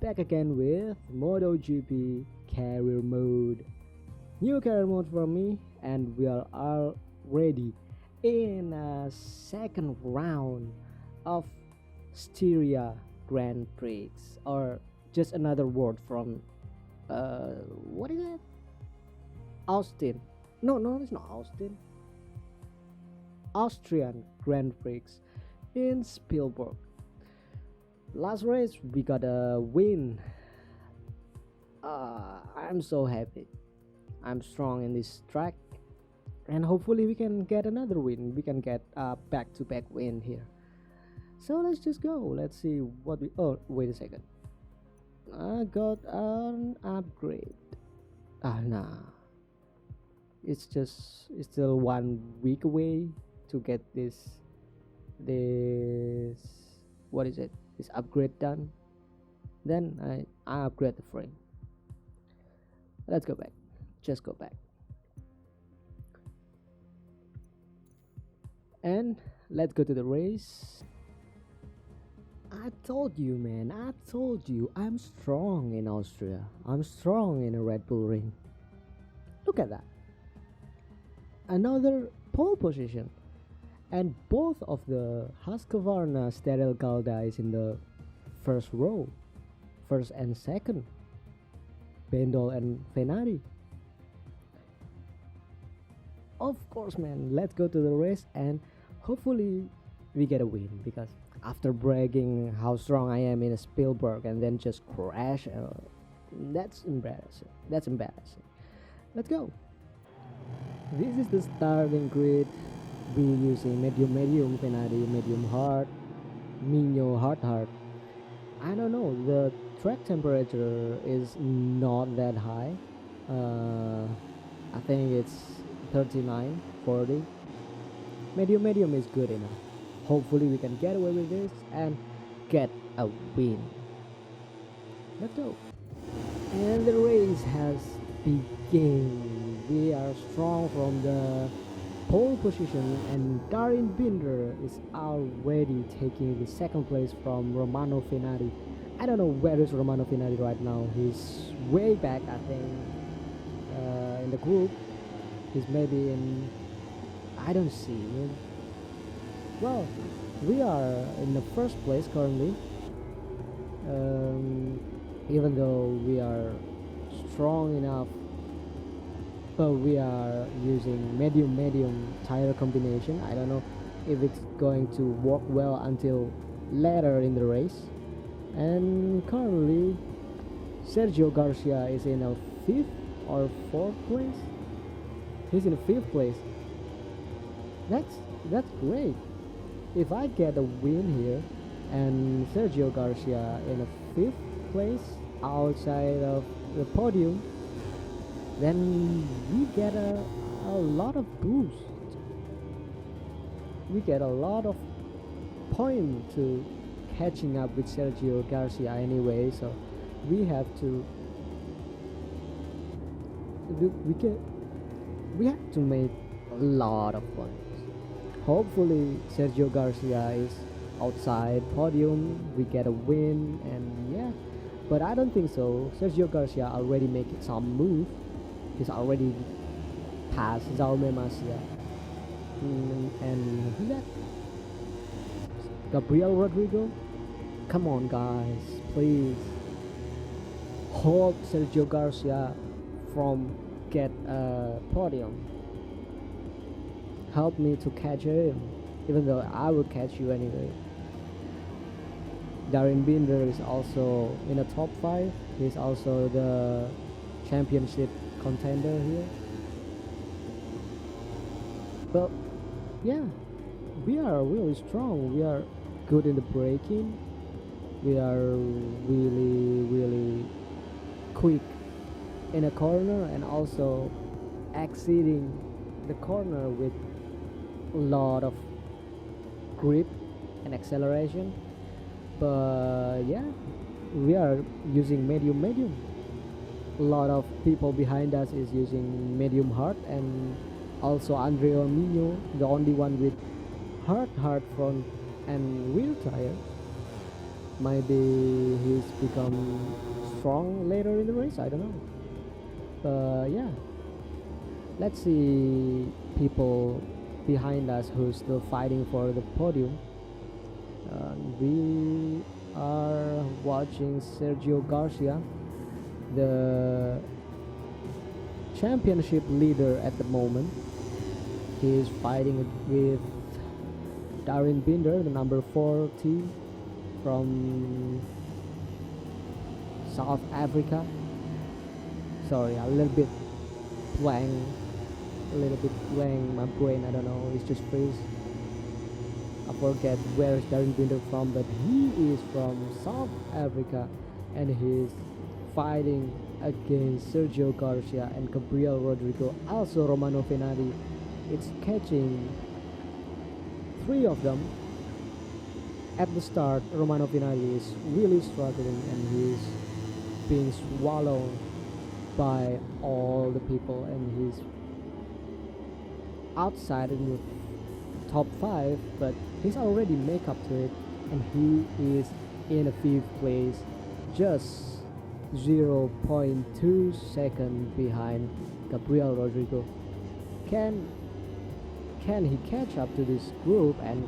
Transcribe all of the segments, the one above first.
back again with MotoGP Career Mode. New career mode for me, and we are already in a second round of Styria Grand Prix, or just another word from what is it? Austin. No, it's not Austin. Austrian Grand Prix in Spielberg. Last race we got a win. I'm so happy. I'm strong in this track, and hopefully we can get another win. We can get a back-to-back win here. So let's just go. Let's see what we. Oh, wait a second. I got an upgrade. Nah. It's still 1 week away to get this what is it? This upgrade done. Then I upgrade the frame. Let's go back. Just go back. And let's go to the race. I told you, man. I told you I'm strong in Austria. I'm strong in a Red Bull ring. Look at that. Another pole position. And both of the Husqvarna Steril Galda is in the first row. First and second. Bendol and Fenari. Of course, man. Let's go to the race and hopefully we get a win, because after bragging how strong I am in a Spielberg and then just crash, that's embarrassing. That's embarrassing. Let's go. This is the starting grid. We using medium, Fenari, medium hard, Mino hard. I don't know. The track temperature is not that high. I think it's 39, 40. Medium is good enough. Hopefully we can get away with this and get a win. Let's go. And the race has begun. We are strong from the pole position, and Darin Binder is already taking the second place from Romano Fenati. I don't know where is Romano Fenati right now. He's way back, I think, in the group. He's maybe in, I don't see him. Well, we are in the first place currently, even though we are strong enough, but we are using medium tire combination. I don't know if it's going to work well until later in the race. And currently Sergio Garcia is in a 5th or 4th place. He's in a 5th place. That's great. If I get a win here and Sergio Garcia in a 5th place outside of the podium, then we get a lot of boost. We get a lot of point to catching up with Sergio Garcia anyway, so we have to we have to make a lot of points. Hopefully Sergio Garcia is outside podium, we get a win, and yeah, but I don't think so. Sergio Garcia already making some move. He's already passed Jaume Masia. And who's that? Gabriel Rodrigo? Come on, guys, please. Hold Sergio Garcia from get a podium. Help me to catch him, even though I will catch you anyway. Darin Binder is also in the top 5. He's also the championship contender here. But yeah, we are really strong. We are good in the braking. We are really quick in a corner, and also exceeding the corner with a lot of grip and acceleration. But yeah, we are using medium. A lot of people behind us is using medium hard, and also Andrea Mino, the only one with hard front and rear tire. Maybe he's become strong later in the race. I don't know. But yeah, let's see people behind us who's still fighting for the podium. We are watching Sergio Garcia, the championship leader at the moment. He is fighting with Darren Binder, the number 40 from South Africa. Sorry, a little bit blank, my brain. I don't know. It's just freeze. I forget where is Darren Binder from, but he is from South Africa, and he's fighting against Sergio Garcia and Gabriel Rodrigo. Also Romano Fenati. It's catching three of them. At the start, Romano Fenati is really struggling, and he's being swallowed by all the people, and he's outside in the top 5, but he's already make up to it, and he is in a 5th place, just 0.2 seconds behind Gabriel Rodrigo. Can he catch up to this group and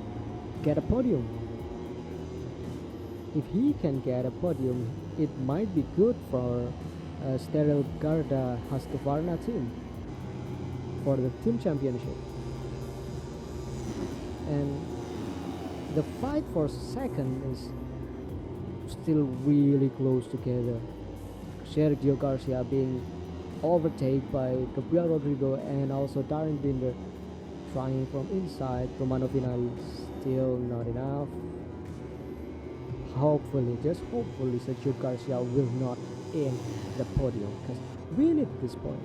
get a podium? If he can get a podium, it might be good for Steril Garda Husqvarna team for the team championship. And the fight for second is still really close together. Sergio Garcia being overtaken by Gabriel Rodrigo and also Darren Binder trying from inside. Romano Fenati still not enough. Hopefully, just hopefully, Sergio Garcia will not end the podium, because we need this point.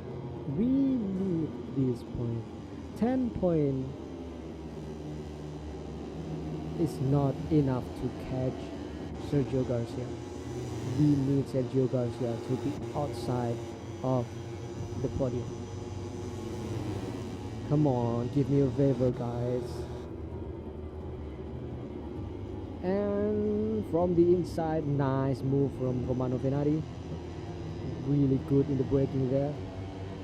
We need this point. 10 points is not enough to catch Sergio Garcia. We need Sergio Garcia to be outside of the podium. Come on, give me a favor, guys. And from the inside, nice move from Romano Fenati. Really good in the braking there.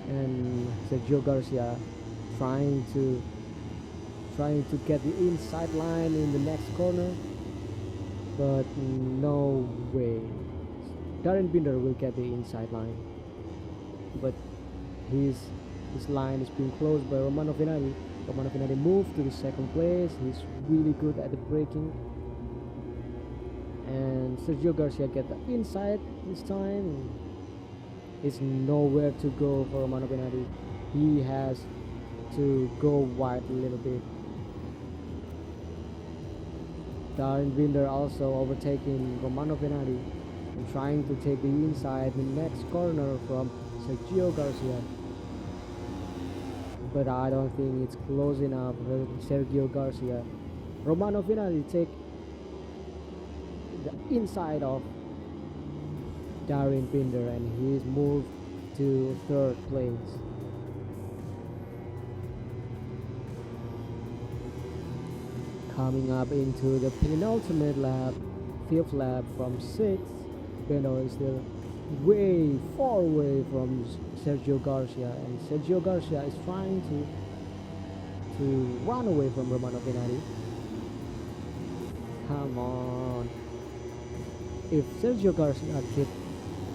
And Sergio Garcia trying to get the inside line in the next corner, but no way. Darren Binder will get the inside line, but his line is being closed by Romano Fenati. Romano Fenati moved to the 2nd place. He's really good at the braking. And Sergio Garcia get the inside this time. It's nowhere to go for Romano Fenati. He has to go wide a little bit. Darren Binder also overtaking Romano Fenati and trying to take the inside the next corner from Sergio Garcia. But I don't think it's close enough for Sergio Garcia. Romano Fenati take the inside of Darren Binder, and he's moved to 3rd place. Coming up into the penultimate lap, 5th lap from 6th, Binder is still way far away from Sergio Garcia, and Sergio Garcia is trying to run away from Romano Fenati. Come on. If Sergio Garcia keep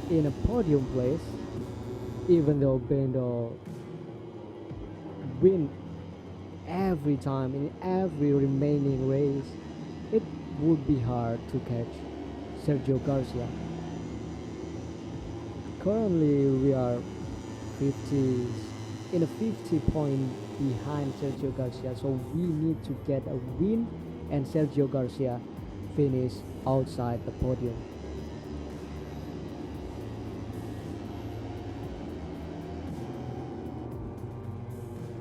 in a podium place, even though Binder win every time in every remaining race, it would be hard to catch Sergio Garcia. Currently we are 50 in a 50 point behind Sergio Garcia, so we need to get a win and Sergio Garcia finish outside the podium.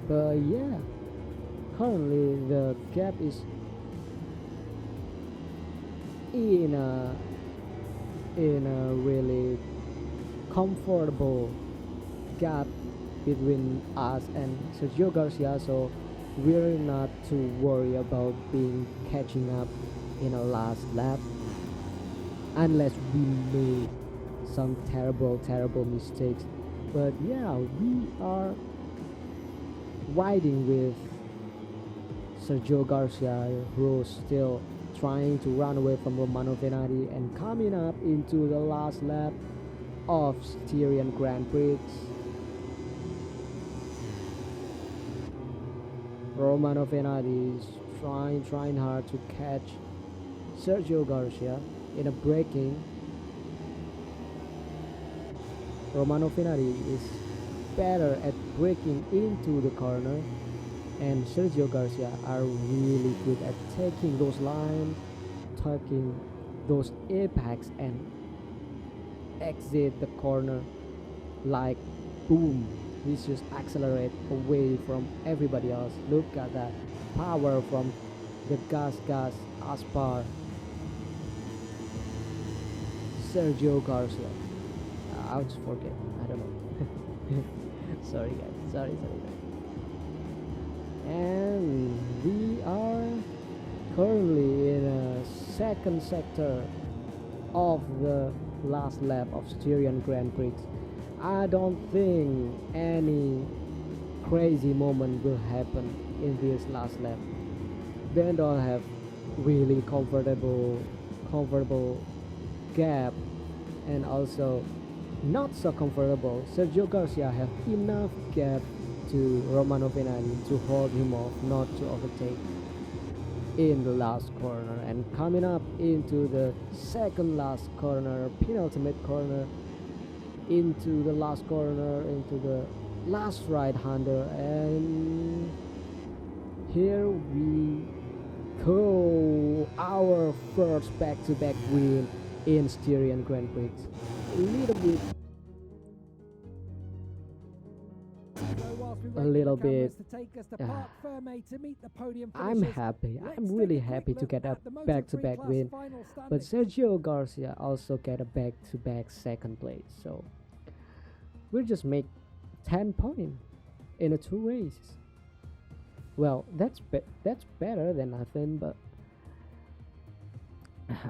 But yeah, currently the gap is in a really comfortable gap between us and Sergio Garcia, so we're not too worried about being catching up in our last lap. unless we made some terrible mistakes. But yeah, we are riding with Sergio Garcia, who's still trying to run away from Romano Venati and coming up into the last lap of Styrian Grand Prix. Romano Venati is trying hard to catch Sergio Garcia in a braking. Romano Venati is better at braking into the corner, and Sergio Garcia are really good at taking those lines, taking those apex and exit the corner like boom. He's just accelerate away from everybody else. Look at that power from the gas Aspar Sergio Garcia. I'll just forget. I don't know. Sorry guys. Sorry guys. And we are currently in a second sector of the last lap of Styrian Grand Prix. I don't think any crazy moment will happen in this last lap. Bendol have really comfortable gap, and also not so comfortable. Sergio Garcia have enough gap to Romano Venani to hold him off, not to overtake in the last corner. And coming up into the second last corner, penultimate corner, into the last corner, into the last right-hander, and here we go, our first back-to-back win in Styrian Grand Prix. A little bit I'm happy. I'm really happy to get a back-to-back win, but Sergio Garcia also get a back-to-back second place. So we'll just make 10 points in a 2 races. Well, that's better than nothing, but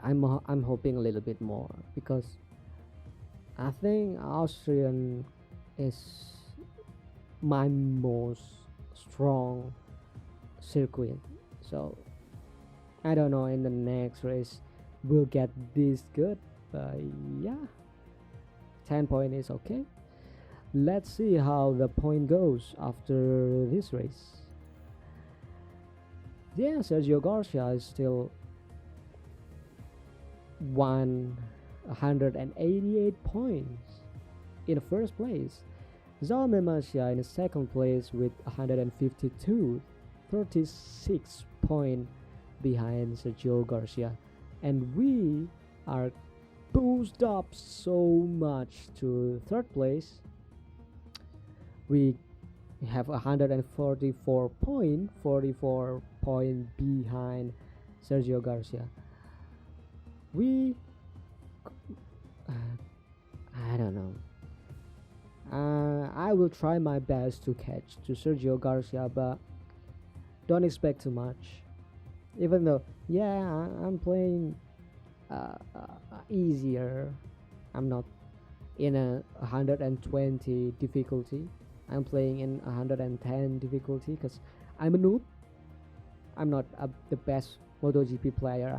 I'm hoping a little bit more, because I think Austrian is my most strong circuit. So I don't know in the next race we'll get this good, but yeah, 10 point is okay. Let's see how the point goes after this race. Yeah, Sergio Garcia is still 188 points in the first place. Jaume Masia in the second place with 152, 36 points behind Sergio Garcia, and we are boosted up so much to third place. We have 144 point, 44 point behind Sergio Garcia. We I don't know. I will try my best to catch to Sergio Garcia, but don't expect too much. Even though, yeah, I'm playing easier. I'm not in a 120 difficulty. I'm playing in 110 difficulty because I'm a noob. I'm not the best MotoGP player.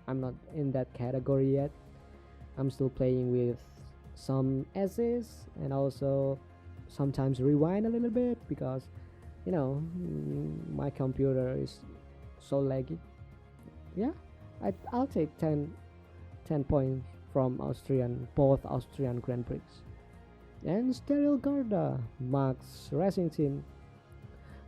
I'm not in that category yet. I'm still playing with some essays, and also sometimes rewind a little bit because my computer is so laggy. Yeah, I'll take 10 points from both Austrian Grand Prix. And Steril Garda, Max Racing Team,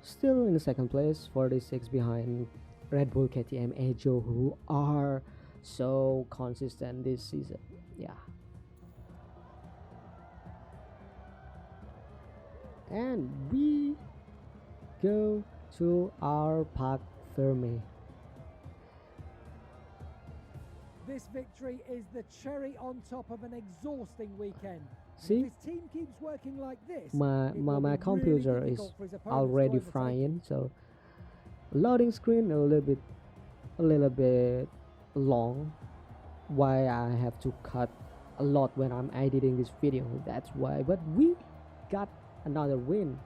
still in the second place, 46 behind Red Bull, KTM, Ejo, who are so consistent this season. Yeah. And we go to our Parc Fermé. This victory is the cherry on top of an exhausting weekend. See, if this team keeps working like this, my computer really is already frying, so loading screen a little bit long. why I have to cut a lot when I'm editing this video. That's why. But we got another win.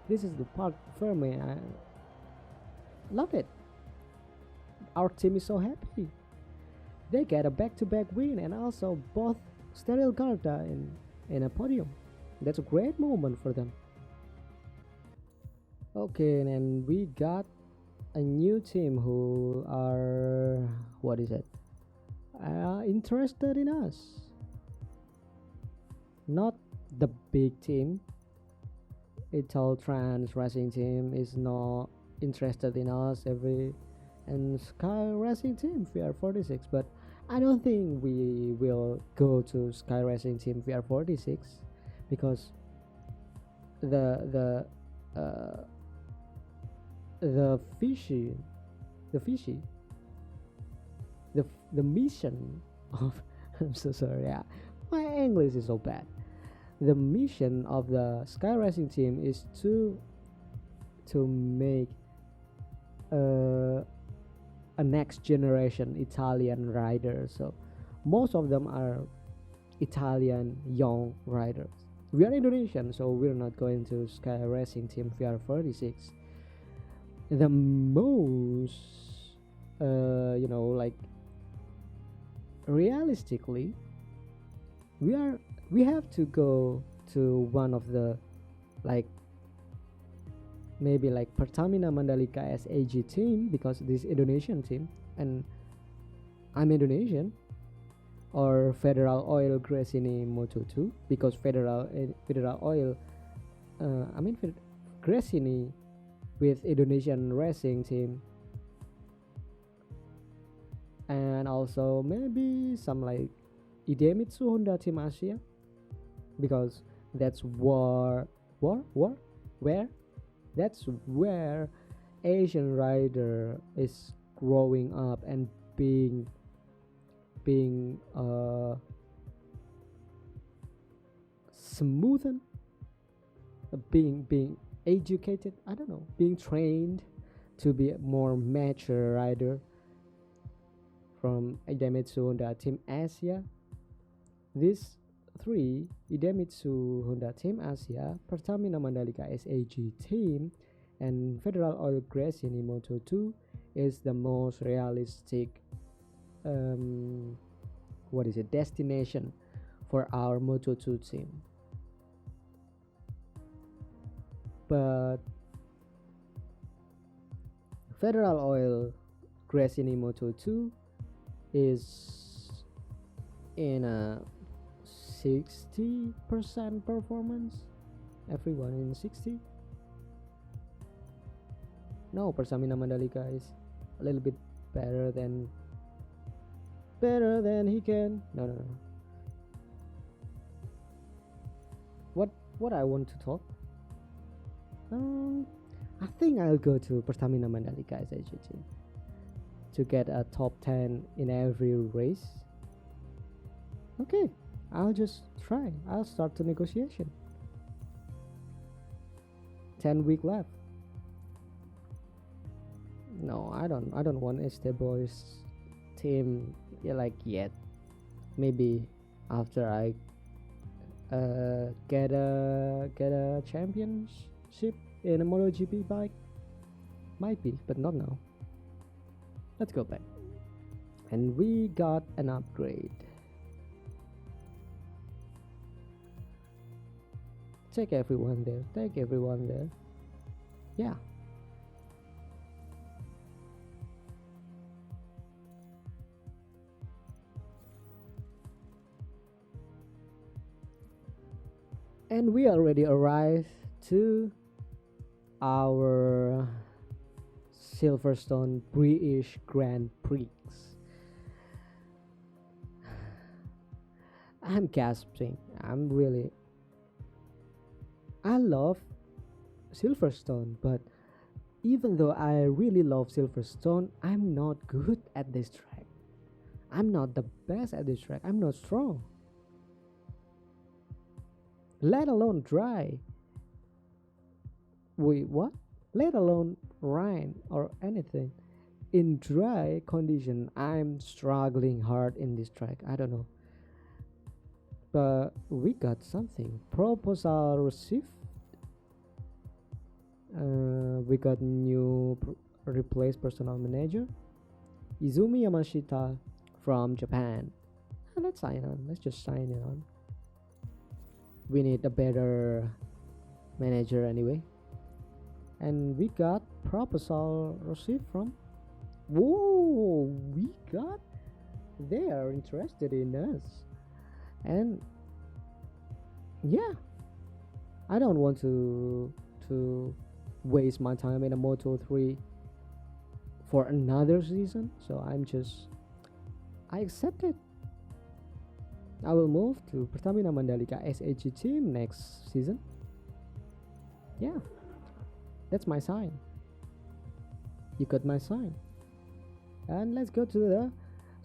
This is the part for me. I love it. Our team is so happy. They get a back-to-back win and also both Steril Garda in a podium. That's a great moment for them. Okay, and we got a new team who are what is it? Interested in us. Not the big team. Italtrans Racing Team is not interested in us and Sky Racing Team VR46, but I don't think we will go to Sky Racing Team VR46 because the uh, the fishy the fishy the mission of I'm so sorry, yeah, my English is so bad. The mission of the Sky Racing Team is to make uh, a next generation Italian rider. So most of them are Italian young riders. We are Indonesian, so we're not going to Sky Racing Team VR46. The most, like realistically, we have to go to one of the like maybe like Pertamina Mandalika SAG team because this Indonesian team and I'm Indonesian, or Federal Oil Gresini Moto 2 because Federal Oil Gresini with Indonesian racing team, and also maybe some like Idemitsu Honda Team Asia because that's where that's where Asian rider is growing up and being smoothened, being educated, I don't know, being trained to be a more mature rider from Idemitsu Honda Team Asia. These three, Idemitsu Honda Team Asia, Pertamina Mandalika SAG Team, and Federal Oil Gresini Moto 2 is the most realistic destination for our Moto 2 team. But Federal Oil Gresini Moto 2 is in a 60% performance. Everyone in 60. No, Pertamina Mandalika is a little bit better than he can. No. What I want to talk? I think I'll go to Pertamina Mandalika SAGT to get a top 10 in every race. Okay, I'll just try. I'll start the negotiation. 10 week left. No, I don't want Este Boys team yet. Maybe after I get a championship in a MotoGP bike. Might be, but not now. Let's go back. And we got an upgrade. Take everyone there. Yeah. And we already arrived to our Silverstone British Grand Prix. I'm gasping. I love Silverstone, but even though I really love Silverstone, I'm not good at this track. I'm not the best at this track. I'm not strong. Let alone dry. Wait, what? Let alone rain or anything. in dry condition, I'm struggling hard in this track. I don't know, but we got something. Proposal received. We got new replace personal manager Izumi Yamashita from Japan. Let's sign on. Let's just sign it on. We need a better manager anyway. And we got proposal received from. Whoa, we got. They are interested in us. And yeah, I don't want to waste my time in a Moto 3 for another season, so I accept it. I will move to Pertamina Mandalika SAG team next season. Yeah, that's my sign. You got my sign. And let's go to the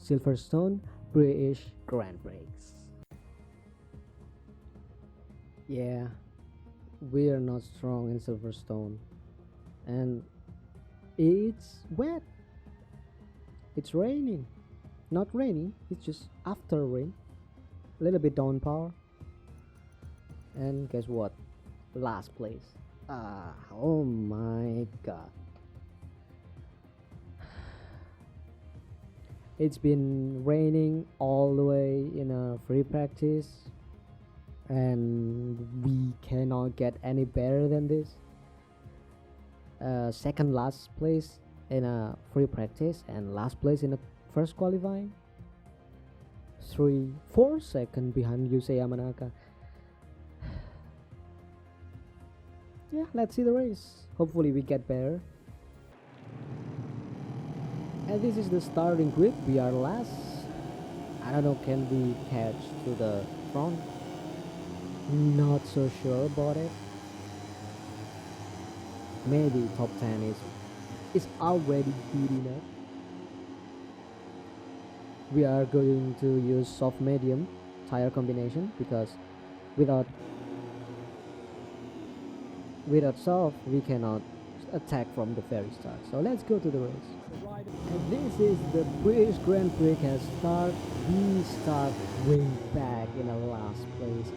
Silverstone British Grand Prix. Yeah, we are not strong in Silverstone, and it's wet. It's raining. Not raining, it's just after rain. A little bit downpour. And guess what? Last place. Oh my god. It's been raining all the way in a free practice, and we cannot get any better than this. Second last place in a free practice and last place in a first qualifying. 4 seconds behind Yusei Yamanaka. Yeah, let's see the race. Hopefully we get better. And this is the starting grid. We are last. I don't know, can we catch to the front? Not so sure about it. Maybe top 10 is already good enough. We are going to use soft medium tire combination because without soft we cannot attack from the very start. So let's go to the race. And this is the British Grand Prix has started. We start way back in the last place,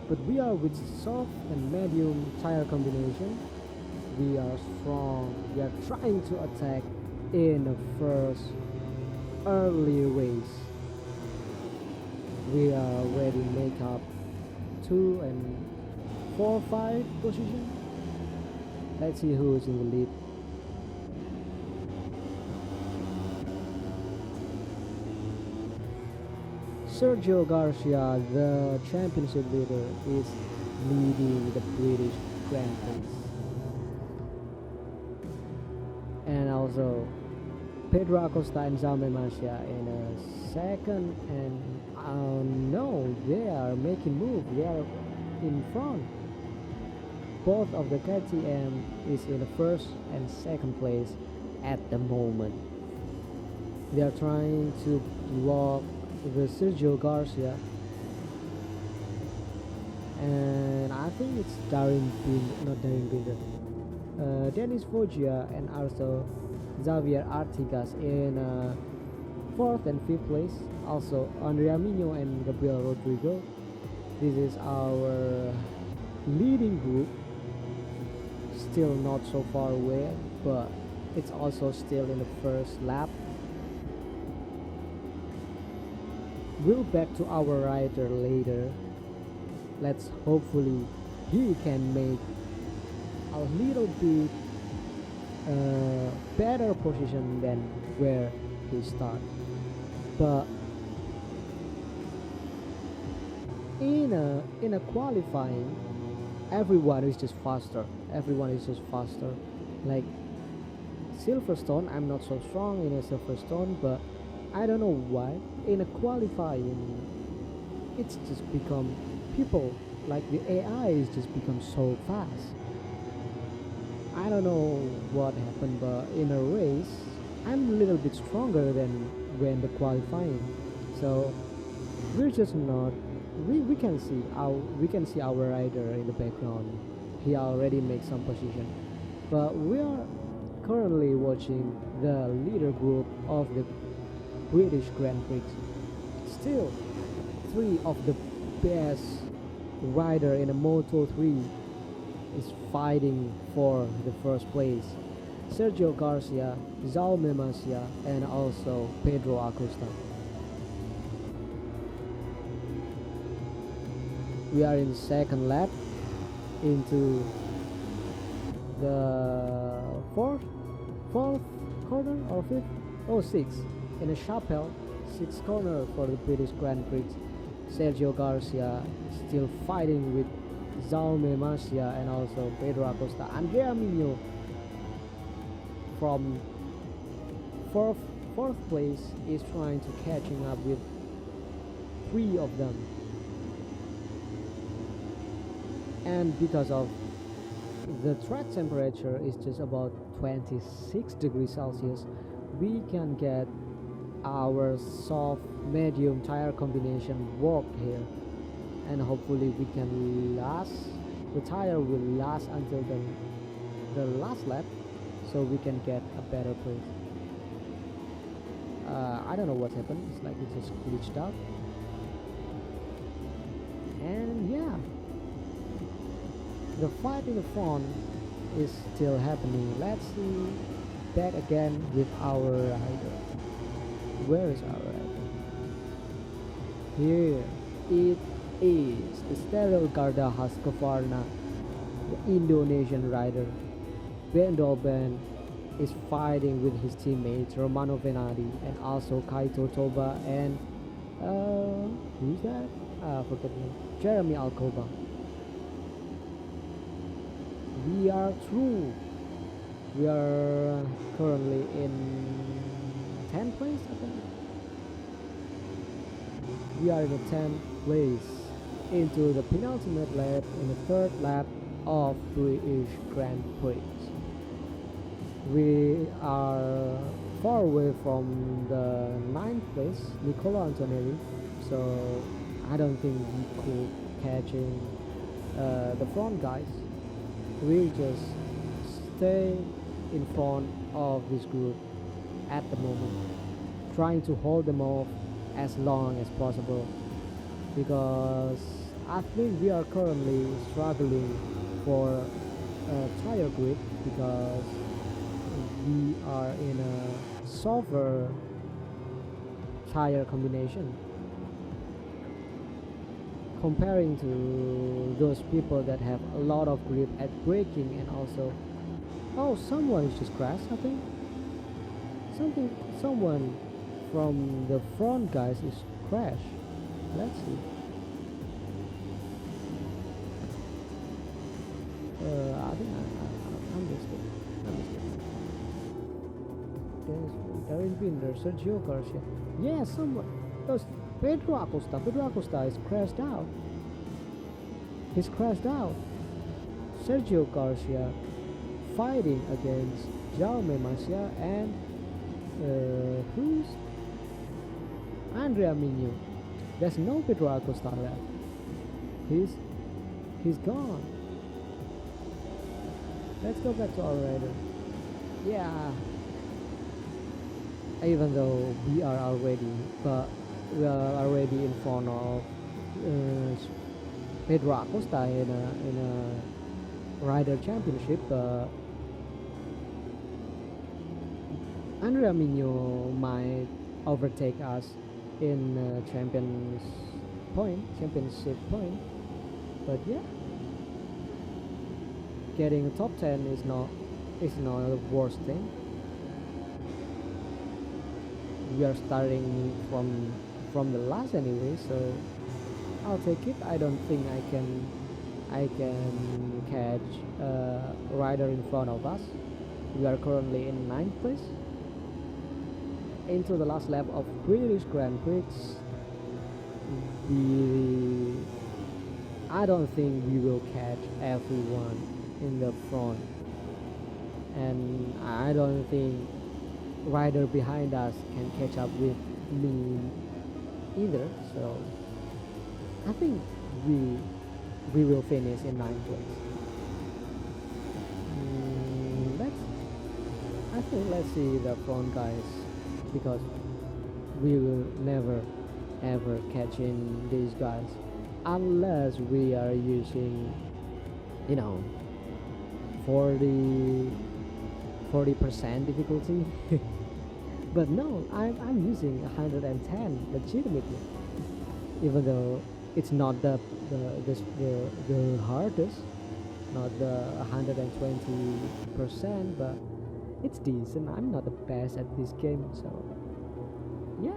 but we are with soft and medium tire combination. We are strong. We are trying to attack in the first early race. We are already make up 2 and 4, 5 position. Let's see who is in the lead. Sergio Garcia, the championship leader, is leading the British Grand Prix. And also Pedro Acosta and Jaume Masia in a second, and no, they are making move. They are in front. Both of the KTM is in the first and second place at the moment. They are trying to block the Sergio Garcia, and I think it's Dennis Foggia and also Xavier Artigas in 4th and 5th place. Also Andrea Mino and Gabriel Rodrigo. This is our leading group. Still not so far away, but it's also still in the first lap. We'll back to our rider later. Let's hopefully he can make a little bit better position than where he started. But in a qualifying, everyone is just faster. Like Silverstone, I'm not so strong in a Silverstone, but I don't know why in a qualifying it's just become people like the AI is just become so fast. I don't know what happened, but in a race I'm a little bit stronger than when the qualifying. So we're just not. We can see our rider in the background. He already makes some position, but we are currently watching the leader group of the British Grand Prix. Still, three of the best rider in the Moto3 is fighting for the first place. Sergio Garcia, Jaume Masia, and also Pedro Acosta. We are in second lap into the fourth corner or fifth? Oh, sixth. In a Chapelle, sixth corner for the British Grand Prix. Sergio Garcia still fighting with Jaume Masia and also Pedro Acosta. Andrea Migno from fourth place is trying to catching up with three of them. And because of the track temperature is just about 26 degrees Celsius, we can get our soft medium tire combination work here, and hopefully we can the tire will last until the last lap, so we can get a better place. I don't know what happened, it's like it just glitched out. And yeah, the fight in the front is still happening. Let's see back again with our rider. Where is our rider? Here it is, the Stelio Garda Husqvarna, the Indonesian rider. Ben Dolben is fighting with his teammates Romano Venati and also Kaito Toba and who's that? Forget me. Jeremy Alcoba. We are through. We are currently in 10th place, I think. We are in the 10th place into the penultimate lap in the third lap of British Grand Prix. We are far away from the 9th place, Nicola Antonelli, so I don't think we could catching the front guys. We just stay in front of this group at the moment, trying to hold them off as long as possible, because I think we are currently struggling for tire grip because we are in a softer tire combination comparing to those people that have a lot of grip at braking. And also, oh, someone just crashed, I think. Someone from the front guys is crashed. Let's see. I think I'm mistaken. There's Binder, Sergio Garcia. Yeah, someone. Those Pedro Acosta. Pedro Acosta is crashed out. He's crashed out. Sergio Garcia fighting against Jaume Masia and who's Andrea Migno. There's no Pedro Acosta left. He's gone. Let's go back to our rider. Yeah. Even though we are already in front of Pedro Acosta in a rider championship, Andrea Migno might overtake us in championship point. But yeah, getting a top 10 is not the worst thing. We are starting from the last anyway, so I'll take it. I don't think I can catch a rider in front of us. We are currently in 9th place. Into the last lap of British Grand Prix. I don't think we will catch everyone in the front, and I don't think rider behind us can catch up with me either. So I think we will finish in 9th place. think let's see the front guys, because we will never ever catch in these guys unless we are using, you know, 40 40% difficulty. But no, I'm using 110 legitimately, even though it's not the hardest, not the 120%, but it's decent. I'm not the best at this game, so yeah,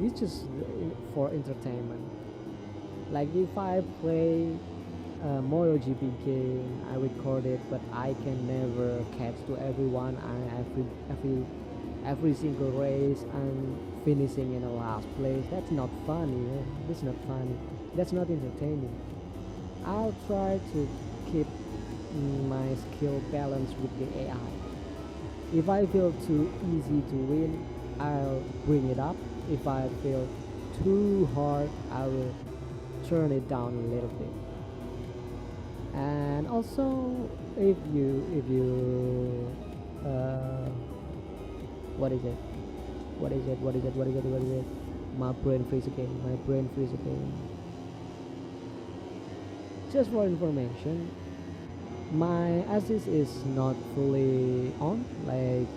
it's just for entertainment. Like if I play a MotoGP game, I record it, but I can never catch to everyone. Every single race I'm finishing in the last place. That's not funny. That's not funny. That's not entertaining. I'll try to keep my skill balance with the AI. If I feel too easy to win, I'll bring it up. If I feel too hard, I will turn it down a little bit. And also, if you what is it? What is it? My brain freeze again. My brain freeze again. Just for information, my assist is not fully on, like,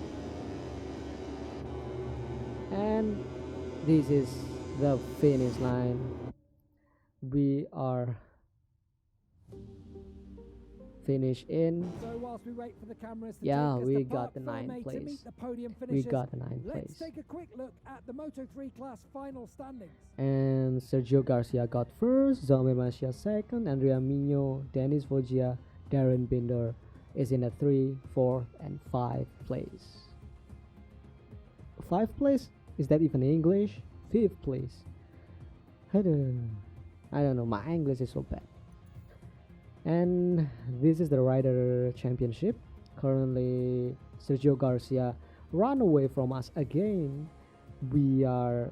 and this is the finish line. We are finished in. So whilst we wait for the cameras to Yeah, take us we to got Park the ninth Ferme to place. meet the podium We finishers, got the ninth let's place. take a quick look at the Moto3 class final standings. And Sergio Garcia got first, Jaume Masia second, Andrea Mino, Dennis Foggia, Darren Binder is in a 3, 4, and 5 place. 5th place? Is that even English? 5th place. I don't know, my English is so bad. And this is the Rider Championship. Currently, Sergio Garcia run away from us again. We are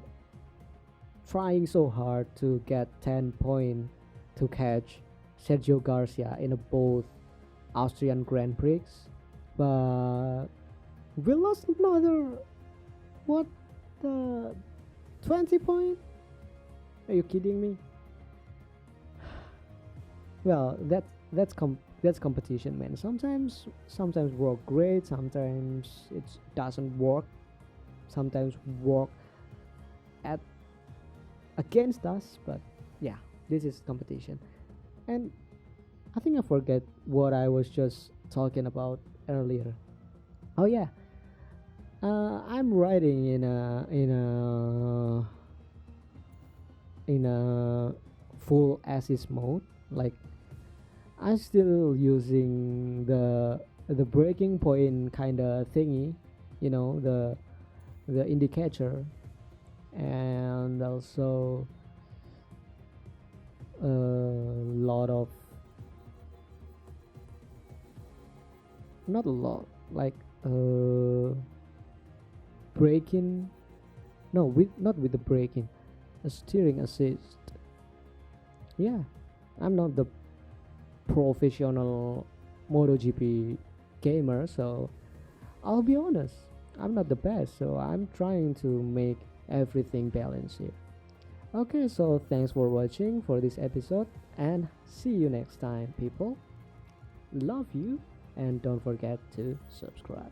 trying so hard to get 10 points to catch Sergio Garcia in both Austrian Grand Prix, but we lost another, what, the 20 point? Are you kidding me? Well, that's competition, man. Sometimes work great, sometimes it doesn't work, sometimes work at against us, but yeah, this is competition. And I think I forget what I was just talking about earlier. Oh yeah, I'm riding in a full assist mode. Like, I'm still using the breaking point kind of thingy, the indicator, and also a lot of, not a lot, like braking, no, with not with the braking, a steering assist. Yeah, I'm not the professional MotoGP gamer, so I'll be honest, I'm not the best, so I'm trying to make everything balanced here. Okay, so thanks for watching for this episode, and see you next time, people. Love you, and don't forget to subscribe.